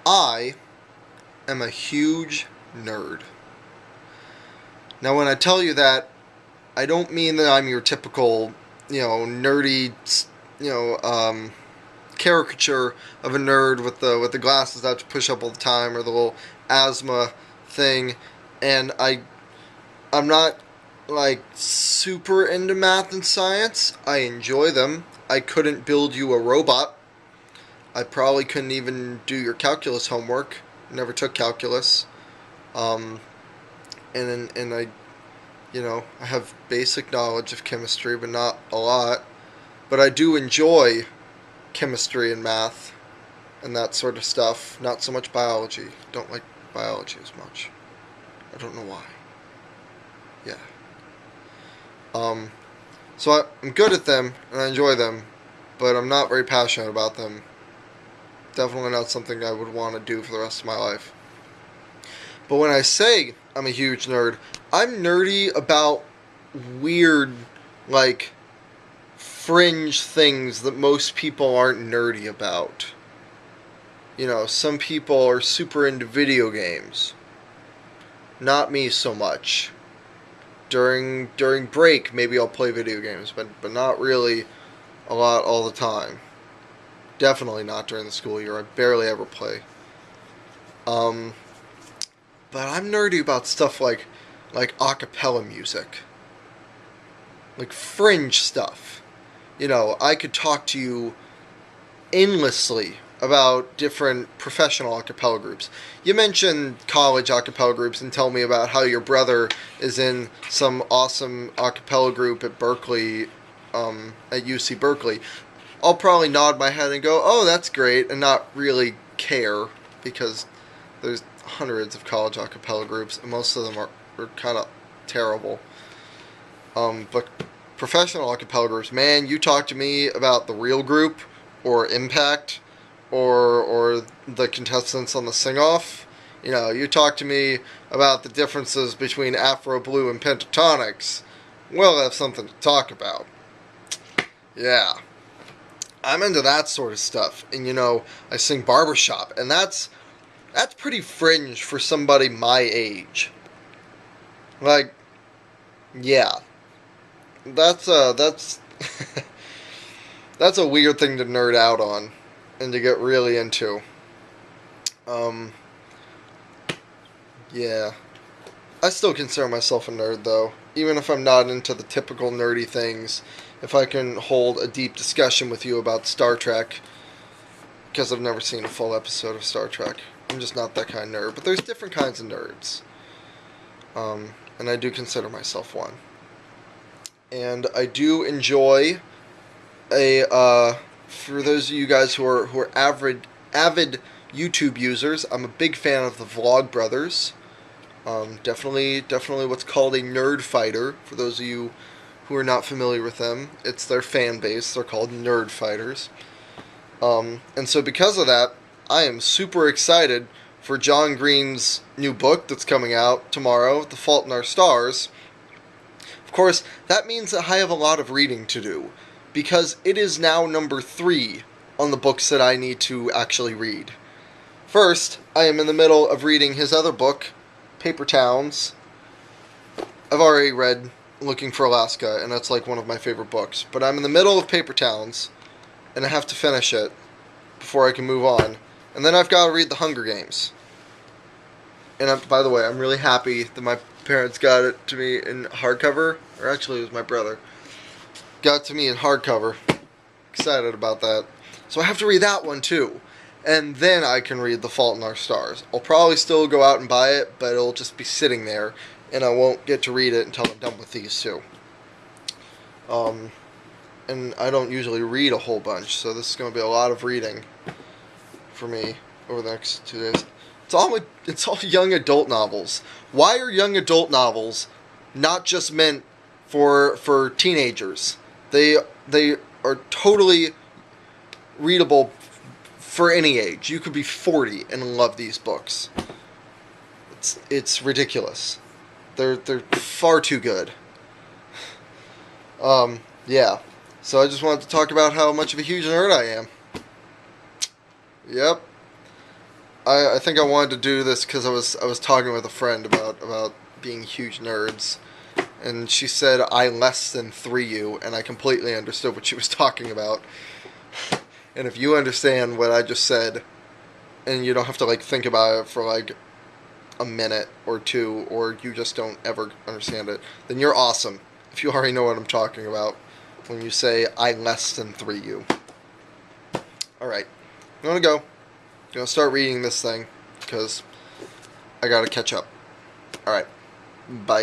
I am a huge nerd. Now, when I tell you that, I don't mean that I'm your typical, nerdy, you know, um, caricature of a nerd with the glasses that have to push up all the time or the little asthma thing. And I'm not like super into math and science. I enjoy them. I couldn't build you a robot. I probably couldn't even do your calculus homework. Never took calculus. Um, and I have basic knowledge of chemistry, but not a lot. But I do enjoy chemistry and math and that sort of stuff. Not so much biology. Don't like biology as much. I don't know why. Yeah. Um, I'm good at them and I enjoy them, but I'm not very passionate about them. Definitely not something I would want to do for the rest of my life. But when I say I'm a huge nerd, I'm nerdy about weird, like, fringe things that most people aren't nerdy about. Some people are super into video games. Not me so much. During break, maybe I'll play video games, but not really a lot all the time. Definitely not during the school year. I barely ever play. Um, but I'm nerdy about stuff like acapella music, like fringe stuff. I could talk to you endlessly about different professional a cappella groups. You mentioned college a cappella groups and tell me about how your brother is in some awesome a cappella group at Berkeley, at UC Berkeley. I'll probably nod my head and go, "Oh, that's great," and not really care because there's hundreds of college a cappella groups and most of them are kind of terrible. But professional a cappella groups, man, you talk to me about the real group or Impact or the contestants on the sing off. You talk to me about the differences between Afro Blue and Pentatonics. We'll have something to talk about. Yeah. I'm into that sort of stuff. And I sing barbershop and that's pretty fringe for somebody my age. Like, yeah. That's that's a weird thing to nerd out on and to get really into. Um, yeah. I still consider myself a nerd, though. Even if I'm not into the typical nerdy things, if I can hold a deep discussion with you about Star Trek, because I've never seen a full episode of Star Trek. I'm just not that kind of nerd. But there's different kinds of nerds. And I do consider myself one. And I do enjoy for those of you guys who are avid YouTube users, I'm a big fan of the Vlog Brothers. Definitely what's called a nerd fighter. For those of you who are not familiar with them, it's their fan base. They're called nerd fighters. And so because of that, I am super excited for John Green's new book that's coming out tomorrow, The Fault in Our Stars. Of course, that means that I have a lot of reading to do, because it is now number 3 on the books that I need to actually read. First, I am in the middle of reading his other book, Paper Towns. I've already read Looking for Alaska, and that's like one of my favorite books. But I'm in the middle of Paper Towns, and I have to finish it before I can move on. And then I've got to read The Hunger Games. And by the way, I'm really happy that my parents got it to me in hardcover. Or actually, it was my brother. Got it to me in hardcover. Excited about that. So I have to read that one too. And then I can read The Fault in Our Stars. I'll probably still go out and buy it, but it'll just be sitting there. And I won't get to read it until I'm done with these two. And I don't usually read a whole bunch, so this is going to be a lot of reading for me over the next 2 days. It's all young adult novels. Why are young adult novels not just meant for teenagers? They are totally readable for any age. You could be 40 and love these books. It's ridiculous. They're far too good. Yeah. So I just wanted to talk about how much of a huge nerd I am. Yep. I think I wanted to do this because I was talking with a friend about being huge nerds, and she said I less than 3U, and I completely understood what she was talking about. And if you understand what I just said, and you don't have to like think about it for like a minute or two, or you just don't ever understand it, then you're awesome. If you already know what I'm talking about when you say I less than 3U. Alright, I'm gonna go. I'm gonna start reading this thing because I gotta catch up. Alright, bye.